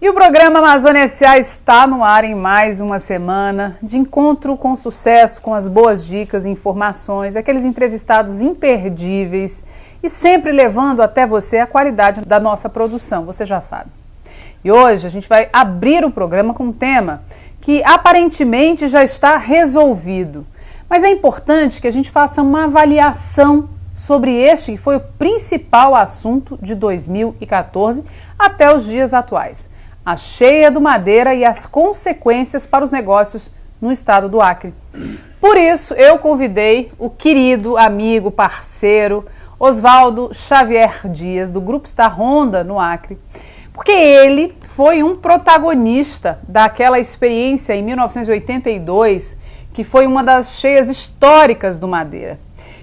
E o programa Amazônia S.A. está no ar em mais uma semana de encontro com sucesso, com as boas dicas e informações, aqueles entrevistados imperdíveis e sempre levando até você a qualidade da nossa produção, você já sabe. E hoje a gente vai abrir o programa com um tema que aparentemente já está resolvido, mas é importante que a gente faça uma avaliação sobre este que foi o principal assunto de 2014 até os dias atuais. A cheia do Madeira e as consequências para os negócios no estado do Acre. Por isso, eu convidei o querido amigo, parceiro, Oswaldo Xavier Dias, do Grupo Star Honda no Acre, porque ele foi um protagonista daquela experiência em 1982, que foi uma das cheias históricas do Madeira.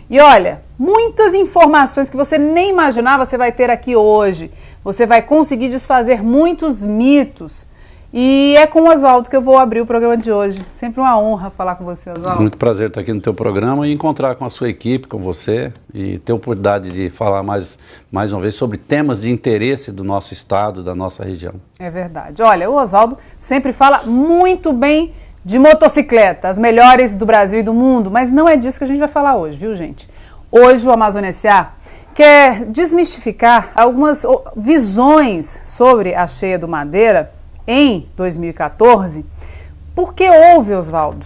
E olha, muitas informações que você nem imaginava você vai ter aqui hoje. Você vai conseguir desfazer muitos mitos. E é com o Oswaldo que eu vou abrir o programa de hoje. Sempre uma honra falar com você, Oswaldo. Muito prazer estar aqui no teu programa e encontrar com a sua equipe, com você, e ter a oportunidade de falar mais uma vez sobre temas de interesse do nosso estado, da nossa região. É verdade. Olha, o Oswaldo sempre fala muito bem de motocicleta, as melhores do Brasil e do mundo, mas não é disso que a gente vai falar hoje, viu, gente? Hoje o Amazônia S.A. quer desmistificar algumas visões sobre a cheia do Madeira em 2014, porque houve, Oswaldo,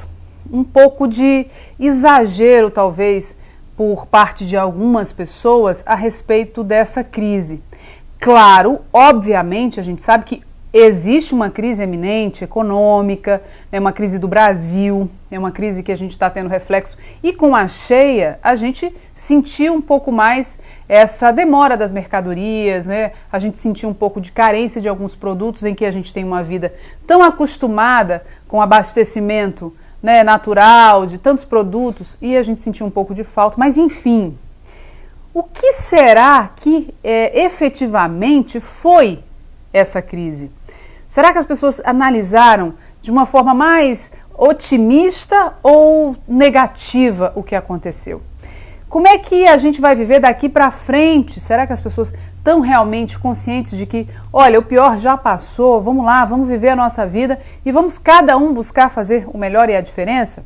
um pouco de exagero, talvez, por parte de algumas pessoas a respeito dessa crise. Claro, obviamente, a gente sabe que existe uma crise eminente, econômica, é uma crise do Brasil, é uma crise que a gente está tendo reflexo. E com a cheia, a gente sentiu um pouco mais essa demora das mercadorias, né? A gente sentiu um pouco de carência de alguns produtos em que a gente tem uma vida tão acostumada com abastecimento, né, natural de tantos produtos, e a gente sentiu um pouco de falta. Mas, enfim, o que será que efetivamente foi essa crise? Será que as pessoas analisaram de uma forma mais otimista ou negativa o que aconteceu? Como é que a gente vai viver daqui para frente? Será que as pessoas estão realmente conscientes de que, olha, o pior já passou, vamos lá, vamos viver a nossa vida e vamos cada um buscar fazer o melhor e a diferença?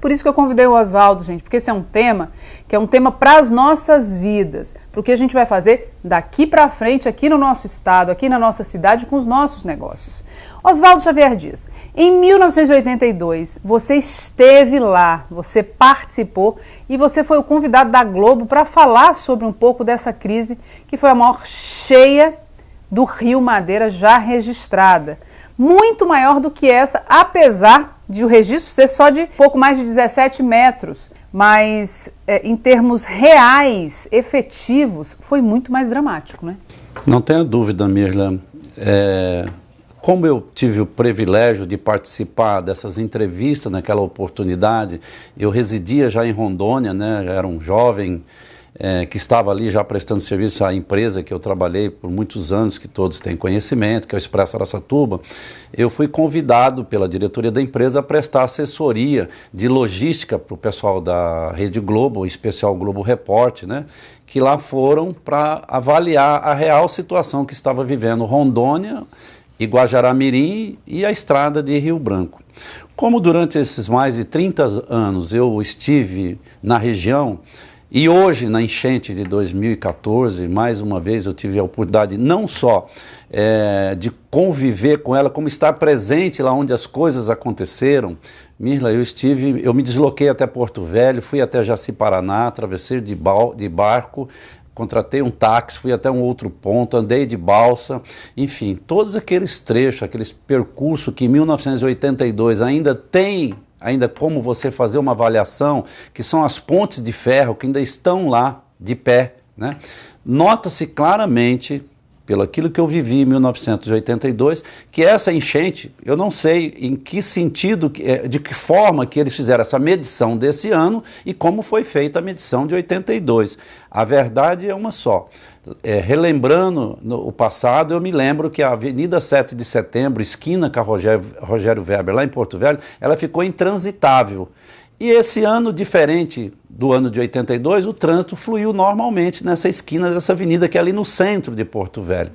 Por isso que eu convidei o Oswaldo, gente, porque esse é um tema que é um tema para as nossas vidas, para o que a gente vai fazer daqui para frente, aqui no nosso estado, aqui na nossa cidade, com os nossos negócios. Oswaldo Xavier Dias, em 1982, você esteve lá, você participou e você foi o convidado da Globo para falar sobre um pouco dessa crise, que foi a maior cheia do Rio Madeira já registrada. Muito maior do que essa, apesar de o registro ser só de pouco mais de 17 metros. Mas em termos reais, efetivos, foi muito mais dramático, né? Não tenha dúvida, Mirla. Como eu tive o privilégio de participar dessas entrevistas naquela oportunidade, eu residia já em Rondônia, né? Era um jovem que estava ali já prestando serviço à empresa que eu trabalhei por muitos anos, que todos têm conhecimento, que é o Expresso Araçatuba. Eu fui convidado pela diretoria da empresa a prestar assessoria de logística para o pessoal da Rede Globo, em especial o Globo Repórter, né, que lá foram para avaliar a real situação que estava vivendo Rondônia, Iguajará-Mirim e a estrada de Rio Branco. Como durante esses mais de 30 anos eu estive na região, e hoje, na enchente de 2014, mais uma vez eu tive a oportunidade não só de conviver com ela, como estar presente lá onde as coisas aconteceram. Mirla, eu me desloquei até Porto Velho, fui até Jaci-Paraná, atravessei de barco, contratei um táxi, fui até um outro ponto, andei de balsa, enfim, todos aqueles trechos, aqueles percursos que em 1982 ainda como você fazer uma avaliação, que são as pontes de ferro que ainda estão lá de pé, né? Nota-se claramente, pelo aquilo que eu vivi em 1982, que essa enchente, eu não sei em que sentido, de que forma que eles fizeram essa medição desse ano e como foi feita a medição de 82. A verdade é uma só. Relembrando o passado, eu me lembro que a Avenida 7 de Setembro, esquina com a Rogério Weber, lá em Porto Velho, ela ficou intransitável. E esse ano, diferente do ano de 82, o trânsito fluiu normalmente nessa esquina dessa avenida que é ali no centro de Porto Velho.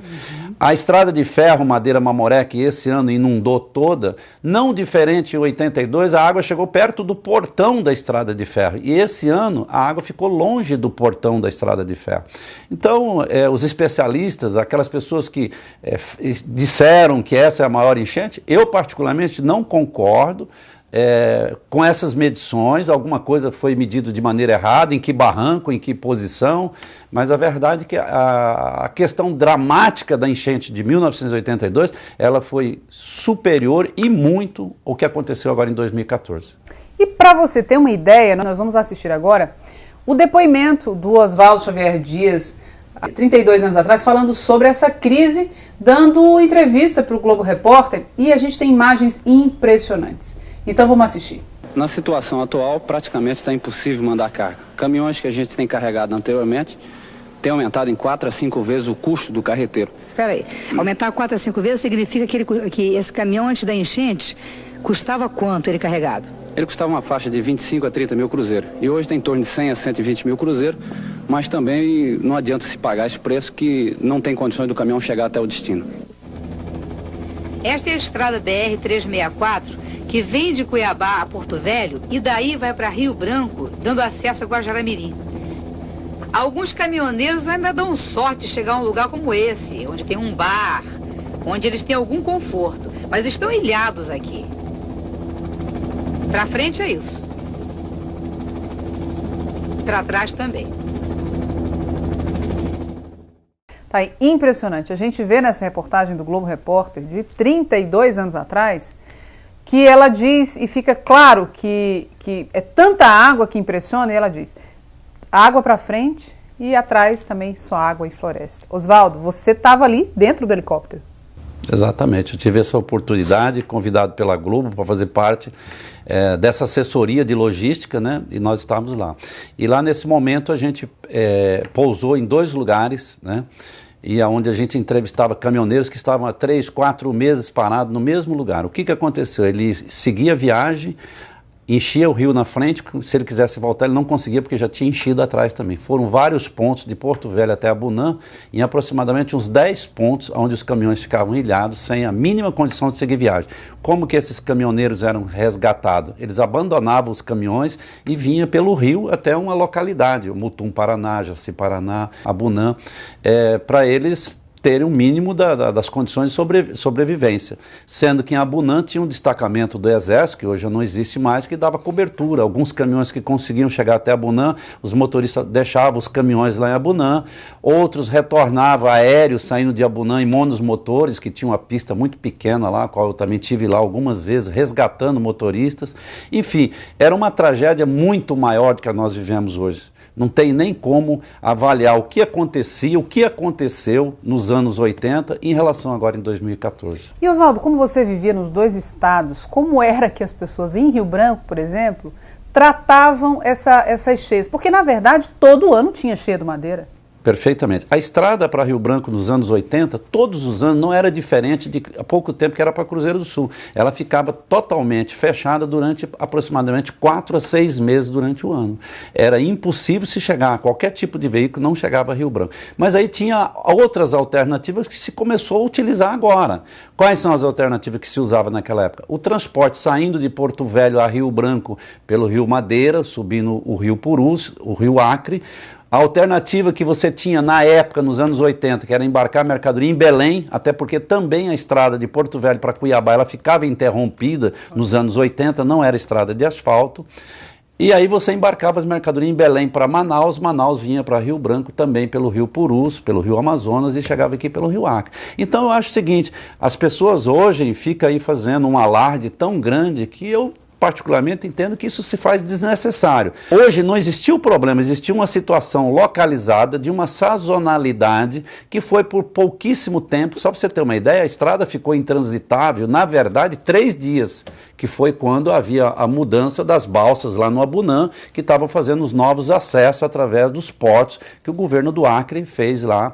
A estrada de ferro Madeira Mamoré, que esse ano inundou toda, não diferente em 82, a água chegou perto do portão da estrada de ferro. E esse ano a água ficou longe do portão da estrada de ferro. Então, os especialistas, aquelas pessoas que disseram que essa é a maior enchente, eu particularmente não concordo. Com essas medições, alguma coisa foi medido de maneira errada, em que barranco, em que posição, mas a verdade é que a questão dramática da enchente de 1982, ela foi superior e muito ao que aconteceu agora em 2014. E para você ter uma ideia, nós vamos assistir agora o depoimento do Oswaldo Xavier Dias, 32 anos atrás, falando sobre essa crise, dando entrevista para o Globo Repórter, e a gente tem imagens impressionantes. Então vamos assistir. Na situação atual, praticamente está impossível mandar carga. Caminhões que a gente tem carregado anteriormente tem aumentado em 4 a 5 vezes o custo do carreteiro. Espera aí, aumentar 4 a 5 vezes significa que esse caminhão antes da enchente custava quanto ele carregado? Ele custava uma faixa de 25 a 30 mil cruzeiros. E hoje tem em torno de 100 a 120 mil cruzeiros, mas também não adianta se pagar esse preço que não tem condições do caminhão chegar até o destino. Esta é a estrada BR-364, que vem de Cuiabá a Porto Velho e daí vai para Rio Branco, dando acesso a Guajará-Mirim. Alguns caminhoneiros ainda dão sorte de chegar a um lugar como esse, onde tem um bar, onde eles têm algum conforto, mas estão ilhados aqui. Para frente é isso. Para trás também. Tá aí, impressionante. A gente vê nessa reportagem do Globo Repórter de 32 anos atrás, que ela diz, e fica claro que é tanta água que impressiona, e ela diz, água para frente e atrás também só água e floresta. Oswaldo, você estava ali dentro do helicóptero. Exatamente, eu tive essa oportunidade, convidado pela Globo para fazer parte dessa assessoria de logística, né? E nós estávamos lá. E lá nesse momento a gente pousou em 2 lugares, né? E onde a gente entrevistava caminhoneiros que estavam há 3, 4 meses parados no mesmo lugar. O que aconteceu? Ele seguia a viagem, enchia o rio na frente, se ele quisesse voltar ele não conseguia porque já tinha enchido atrás também. Foram vários pontos de Porto Velho até Abunã, em aproximadamente uns 10 pontos onde os caminhões ficavam ilhados sem a mínima condição de seguir viagem. Como que esses caminhoneiros eram resgatados? Eles abandonavam os caminhões e vinham pelo rio até uma localidade, o Mutum Paraná, Jaci Paraná, Abunã, para eles terem o mínimo das condições de sobrevivência. Sendo que em Abunã tinha um destacamento do Exército, que hoje não existe mais, que dava cobertura. Alguns caminhões que conseguiam chegar até Abunã, os motoristas deixavam os caminhões lá em Abunã, outros retornavam aéreos saindo de Abunã em monomotores, que tinha uma pista muito pequena lá, a qual eu também tive lá algumas vezes, resgatando motoristas. Enfim, era uma tragédia muito maior do que nós vivemos hoje. Não tem nem como avaliar o que acontecia, o que aconteceu nos anos 80 em relação agora em 2014. E Oswaldo, como você vivia nos 2 estados, como era que as pessoas em Rio Branco, por exemplo, tratavam essas cheias? Porque na verdade todo ano tinha cheia do Madeira. Perfeitamente. A estrada para Rio Branco nos anos 80, todos os anos, não era diferente de há pouco tempo que era para Cruzeiro do Sul. Ela ficava totalmente fechada durante aproximadamente 4 a 6 meses durante o ano. Era impossível se chegar, qualquer tipo de veículo não chegava a Rio Branco. Mas aí tinha outras alternativas que se começou a utilizar agora. Quais são as alternativas que se usava naquela época? O transporte saindo de Porto Velho a Rio Branco pelo Rio Madeira, subindo o Rio Purus, o Rio Acre. A alternativa que você tinha na época, nos anos 80, que era embarcar mercadoria em Belém, até porque também a estrada de Porto Velho para Cuiabá, ela ficava interrompida nos anos 80, não era estrada de asfalto. E aí você embarcava as mercadorias em Belém para Manaus, Manaus vinha para Rio Branco também pelo Rio Purus, pelo Rio Amazonas e chegava aqui pelo Rio Acre. Então eu acho o seguinte, as pessoas hoje ficam aí fazendo um alarde tão grande que eu particularmente entendo que isso se faz desnecessário. Hoje não existiu o problema, existiu uma situação localizada de uma sazonalidade que foi por pouquíssimo tempo. Só para você ter uma ideia, a estrada ficou intransitável, na verdade, 3 dias, que foi quando havia a mudança das balsas lá no Abunã, que estavam fazendo os novos acessos através dos portos que o governo do Acre fez lá,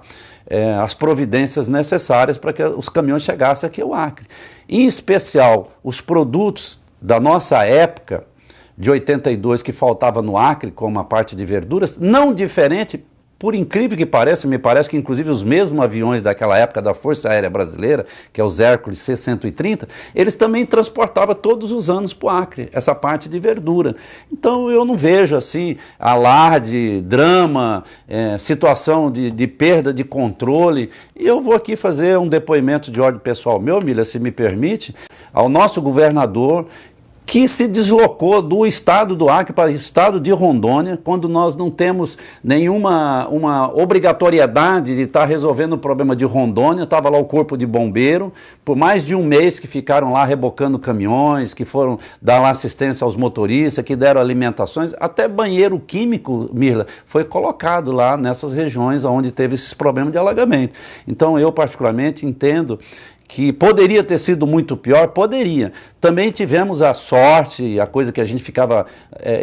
as providências necessárias para que os caminhões chegassem aqui ao Acre. Em especial, os produtos da nossa época de 82 que faltava no Acre, como a parte de verduras, não diferente. Por incrível que pareça, me parece que inclusive os mesmos aviões daquela época da Força Aérea Brasileira, que é os Hércules C-130, eles também transportavam todos os anos para o Acre, essa parte de verdura. Então eu não vejo assim alarde, drama, situação de perda de controle. E eu vou aqui fazer um depoimento de ordem pessoal meu, Mila, se me permite, ao nosso governador, que se deslocou do estado do Acre para o estado de Rondônia, quando nós não temos nenhuma obrigatoriedade de estar resolvendo o problema de Rondônia. Estava lá o corpo de bombeiro, por mais de um mês que ficaram lá rebocando caminhões, que foram dar lá assistência aos motoristas, que deram alimentações, até banheiro químico, Mirla, foi colocado lá nessas regiões onde teve esses problemas de alagamento. Então eu particularmente entendo que poderia ter sido muito pior, poderia. Também tivemos a sorte, a coisa que a gente ficava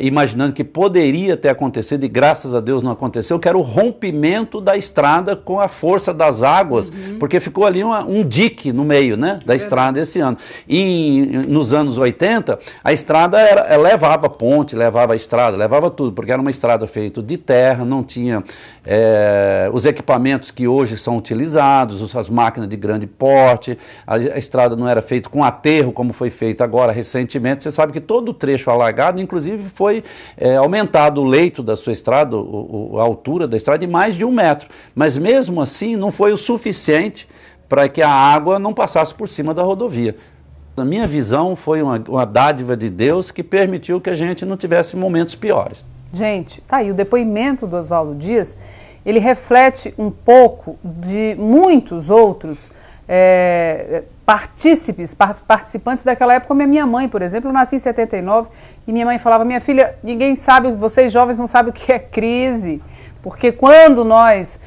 imaginando que poderia ter acontecido, e graças a Deus não aconteceu, que era o rompimento da estrada com a força das águas, porque ficou ali um dique no meio, né, da estrada esse ano. E nos anos 80, a estrada levava ponte, levava estrada, levava tudo, porque era uma estrada feita de terra, não tinha os equipamentos que hoje são utilizados, as máquinas de grande porte. A estrada não era feita com aterro, como foi feito agora recentemente. Você sabe que todo o trecho alagado, inclusive foi aumentado o leito da sua estrada, a altura da estrada, de mais de 1 metro. Mas mesmo assim não foi o suficiente para que a água não passasse por cima da rodovia. Na minha visão, foi uma dádiva de Deus que permitiu que a gente não tivesse momentos piores. Gente, tá aí o depoimento do Oswaldo Dias, ele reflete um pouco de muitos outros participantes daquela época, como a minha mãe, por exemplo. Eu nasci em 79 e minha mãe falava: minha filha, ninguém sabe, vocês jovens não sabem o que é crise, porque quando nós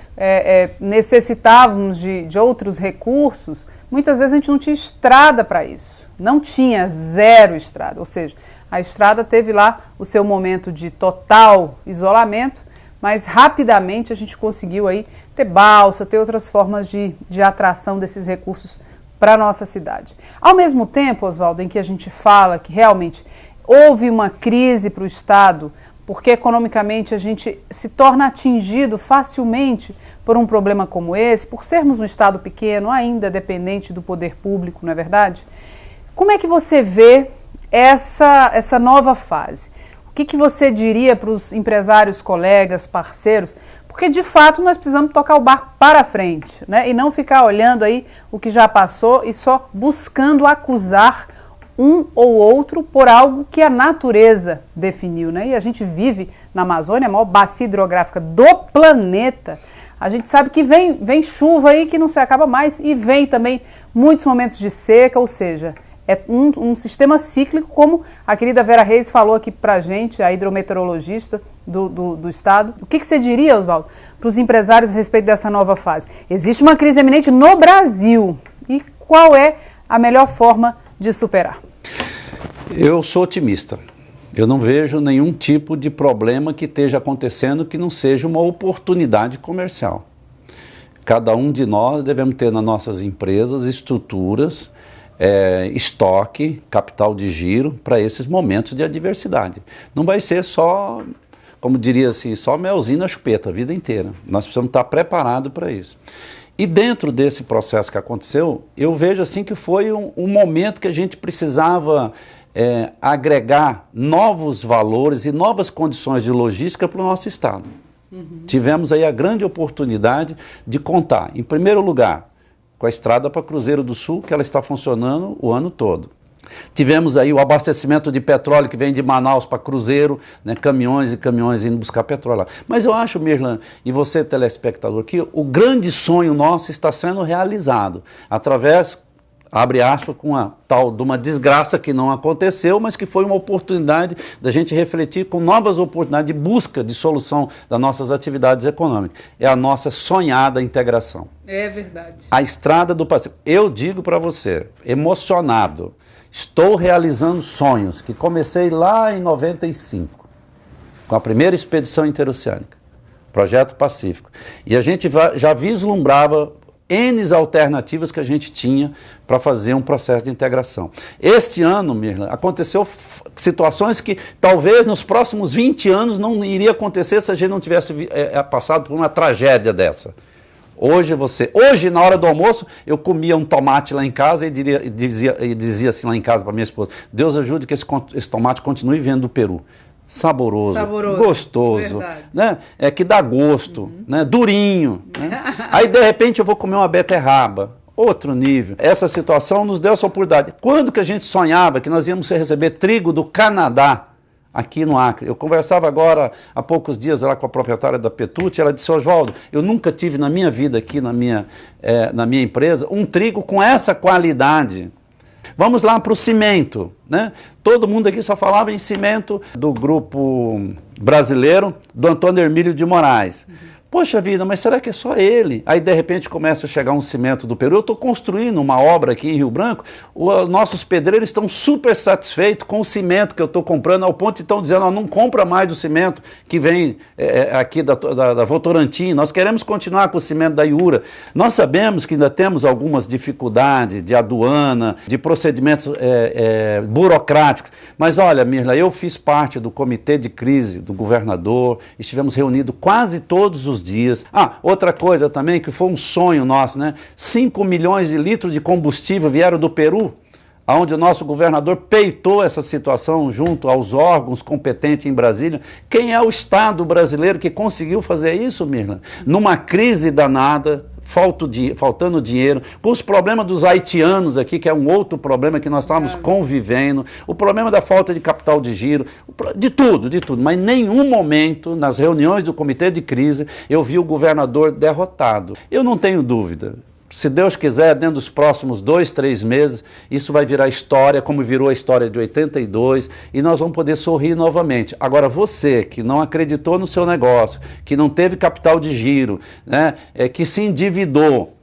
necessitávamos de outros recursos, muitas vezes a gente não tinha estrada para isso, não tinha, zero estrada, ou seja, a estrada teve lá o seu momento de total isolamento, mas rapidamente a gente conseguiu aí ter balsa, ter outras formas de atração desses recursos para a nossa cidade. Ao mesmo tempo, Oswaldo, em que a gente fala que realmente houve uma crise para o Estado, porque economicamente a gente se torna atingido facilmente por um problema como esse, por sermos um Estado pequeno, ainda dependente do poder público, não é verdade? Como é que você vê essa nova fase? O que você diria para os empresários, colegas, parceiros? Porque, de fato, nós precisamos tocar o barco para frente, né? E não ficar olhando aí o que já passou e só buscando acusar um ou outro por algo que a natureza definiu, né? E a gente vive na Amazônia, a maior bacia hidrográfica do planeta. A gente sabe que vem chuva aí que não se acaba mais, e vem também muitos momentos de seca, ou seja, é um sistema cíclico, como a querida Vera Reis falou aqui pra gente, a hidrometeorologista do Estado. O que você diria, Oswaldo, para os empresários a respeito dessa nova fase? Existe uma crise eminente no Brasil, e qual é a melhor forma de superar? Eu sou otimista. Eu não vejo nenhum tipo de problema que esteja acontecendo que não seja uma oportunidade comercial. Cada um de nós devemos ter nas nossas empresas estruturas, estoque, capital de giro para esses momentos de adversidade. Não vai ser só, como diria assim, só melzinho na chupeta a vida inteira. Nós precisamos estar preparados para isso. E dentro desse processo que aconteceu, eu vejo assim que foi um momento que a gente precisava agregar novos valores e novas condições de logística para o nosso Estado. Tivemos aí a grande oportunidade de contar, em primeiro lugar, com a estrada para Cruzeiro do Sul, que ela está funcionando o ano todo. Tivemos aí o abastecimento de petróleo que vem de Manaus para Cruzeiro, né, caminhões e caminhões indo buscar petróleo lá. Mas eu acho, Mirlan, e você telespectador, que o grande sonho nosso está sendo realizado através, abre aspas, com a tal de uma desgraça que não aconteceu, mas que foi uma oportunidade da gente refletir com novas oportunidades de busca de solução das nossas atividades econômicas. É a nossa sonhada integração. É verdade. A Estrada do Pacífico. Eu digo para você, emocionado, estou realizando sonhos que comecei lá em 95, com a primeira expedição interoceânica, Projeto Pacífico. E a gente já vislumbrava N alternativas que a gente tinha para fazer um processo de integração. Este ano, Mirla, aconteceu situações que talvez nos próximos 20 anos não iria acontecer se a gente não tivesse passado por uma tragédia dessa. Hoje, na hora do almoço, eu comia um tomate lá em casa e dizia assim lá em casa para minha esposa: Deus ajude que esse tomate continue vindo do Peru. Saboroso, gostoso, né? Que dá gosto, né? Durinho. Né? Aí, de repente, eu vou comer uma beterraba. Outro nível. Essa situação nos deu essa oportunidade. Quando que a gente sonhava que nós íamos receber trigo do Canadá aqui no Acre? Eu conversava agora, há poucos dias, lá com a proprietária da Petute, ela disse: Oswaldo, eu nunca tive na minha vida aqui, na minha empresa, um trigo com essa qualidade. Vamos lá para o cimento, né? Todo mundo aqui só falava em cimento do grupo brasileiro, do Antônio Hermílio de Moraes. Poxa vida, mas será que é só ele? Aí, de repente, começa a chegar um cimento do Peru. Eu estou construindo uma obra aqui em Rio Branco, nossos pedreiros estão super satisfeitos com o cimento que eu estou comprando, ao ponto de estão dizendo: não compra mais do cimento que vem aqui da Votorantim, nós queremos continuar com o cimento da Iura. Nós sabemos que ainda temos algumas dificuldades de aduana, de procedimentos burocráticos, mas olha, Mirla, eu fiz parte do comitê de crise do governador, estivemos reunidos quase todos os dias. Outra coisa também que foi um sonho nosso, né? 5 milhões de litros de combustível vieram do Peru, onde o nosso governador peitou essa situação junto aos órgãos competentes em Brasília. Quem é o Estado brasileiro que conseguiu fazer isso, Mirla? Numa crise danada, faltando dinheiro, com os problemas dos haitianos aqui, que é um outro problema que nós estávamos convivendo, o problema da falta de capital de giro, de tudo, mas em nenhum momento, nas reuniões do comitê de crise, eu vi o governador derrotado. Eu não tenho dúvida. Se Deus quiser, dentro dos próximos 2, 3 meses, isso vai virar história, como virou a história de 82, e nós vamos poder sorrir novamente. Agora, você que não acreditou no seu negócio, que não teve capital de giro, né, que se endividou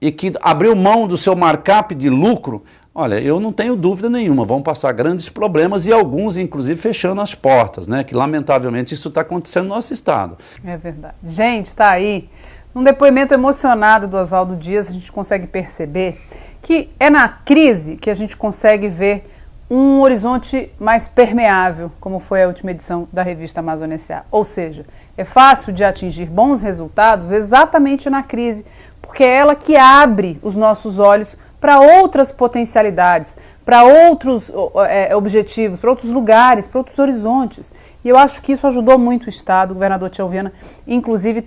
e que abriu mão do seu markup de lucro, olha, eu não tenho dúvida nenhuma, vão passar grandes problemas e alguns, inclusive, fechando as portas, né, que lamentavelmente isso está acontecendo no nosso estado. É verdade. Gente, está aí. Num depoimento emocionado do Oswaldo Dias, a gente consegue perceber que é na crise que a gente consegue ver um horizonte mais permeável, como foi a última edição da revista Amazônia S.A. Ou seja, é fácil de atingir bons resultados exatamente na crise, porque é ela que abre os nossos olhos para outras potencialidades, para outros objetivos, para outros lugares, para outros horizontes. E eu acho que isso ajudou muito o Estado. O governador Tião Viana, inclusive,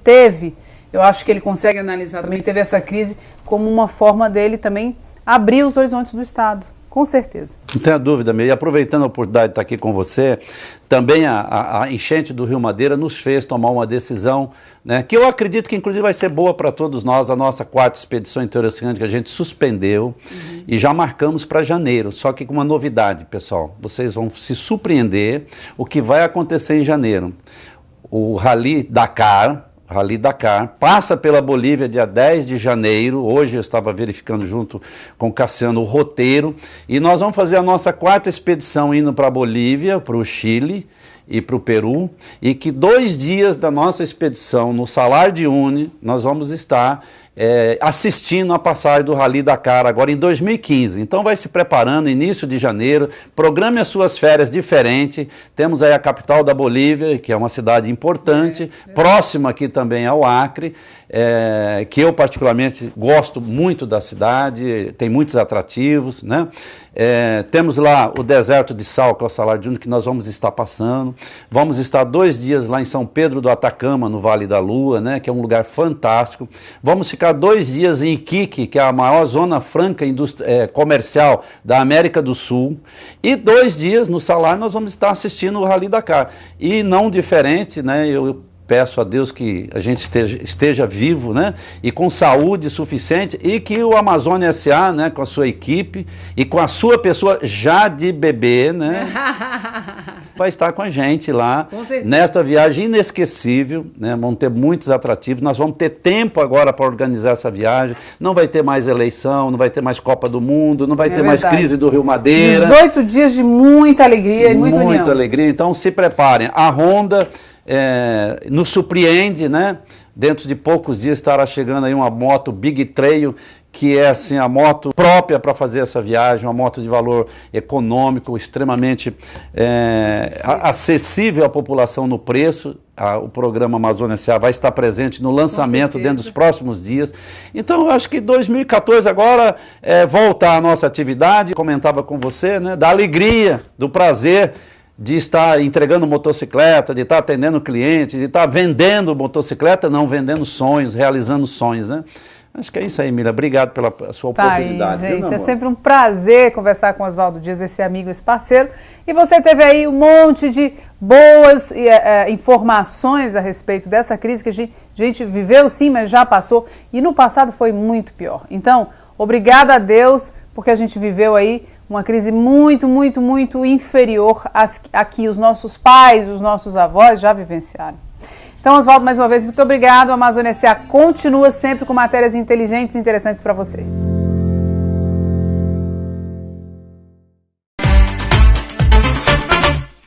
eu acho que ele consegue analisar também, teve essa crise como uma forma dele também abrir os horizontes do Estado, com certeza. Não tenha dúvida, e aproveitando a oportunidade de estar aqui com você, também a enchente do Rio Madeira nos fez tomar uma decisão, né, que eu acredito que inclusive vai ser boa para todos nós, a nossa 4ª expedição interoceânica que a gente suspendeu e já marcamos para janeiro, só que com uma novidade, pessoal, vocês vão se surpreender o que vai acontecer em janeiro. O Rally Dakar passa pela Bolívia dia 10 de janeiro, hoje eu estava verificando junto com o Cassiano o roteiro, e nós vamos fazer a nossa 4ª expedição indo para a Bolívia, para o Chile e para o Peru, e que 2 dias da nossa expedição no Salar de Uyuni nós vamos estar assistindo a passagem do Rally Dakar agora em 2015. Então vai se preparando, início de janeiro, programe as suas férias diferente. Temos aí a capital da Bolívia, que é uma cidade importante, próxima aqui também ao Acre, que eu particularmente gosto muito da cidade, tem muitos atrativos, né? Temos lá o deserto de sal, que é o Salar de Uyuni, que nós vamos estar passando. Vamos estar 2 dias lá em São Pedro do Atacama, no Vale da Lua, né, que é um lugar fantástico. Vamos ficar 2 dias em Iquique, que é a maior zona franca comercial da América do Sul. E 2 dias no Salar nós vamos estar assistindo o Rally Dakar. E não diferente, né, eu peço a Deus que a gente esteja vivo, né, e com saúde suficiente, e que o Amazônia S.A., né, com a sua equipe e com a sua pessoa já de bebê, né, vai estar com a gente lá nesta viagem inesquecível, né, vão ter muitos atrativos, nós vamos ter tempo agora para organizar essa viagem, não vai ter mais eleição, não vai ter mais Copa do Mundo, não vai ter mais crise do Rio Madeira. 18 dias de muita alegria e muita união. Muita alegria, então se preparem. A Honda nos surpreende, né? Dentro de poucos dias estará chegando aí uma moto Big Trail, que é assim a moto própria para fazer essa viagem, uma moto de valor econômico, extremamente acessível à população no preço. O programa Amazônia S.A. vai estar presente no lançamento dentro dos próximos dias. Então, eu acho que 2014 agora voltar à nossa atividade, comentava com você, né, da alegria, do prazer de estar entregando motocicleta, de estar atendendo cliente, de estar vendendo motocicleta, não vendendo sonhos, realizando sonhos, né? Acho que é isso aí, Mila. Obrigado pela sua oportunidade. Aí, gente, é sempre um prazer conversar com o Oswaldo Dias, esse amigo, esse parceiro. E você teve aí um monte de boas informações a respeito dessa crise que a gente viveu sim, mas já passou. E no passado foi muito pior. Então, obrigada a Deus, porque a gente viveu aí uma crise muito, muito, muito inferior a que os nossos pais, os nossos avós já vivenciaram. Então, Oswaldo, mais uma vez, muito obrigado. A Amazônia S.A. continua sempre com matérias inteligentes e interessantes para você.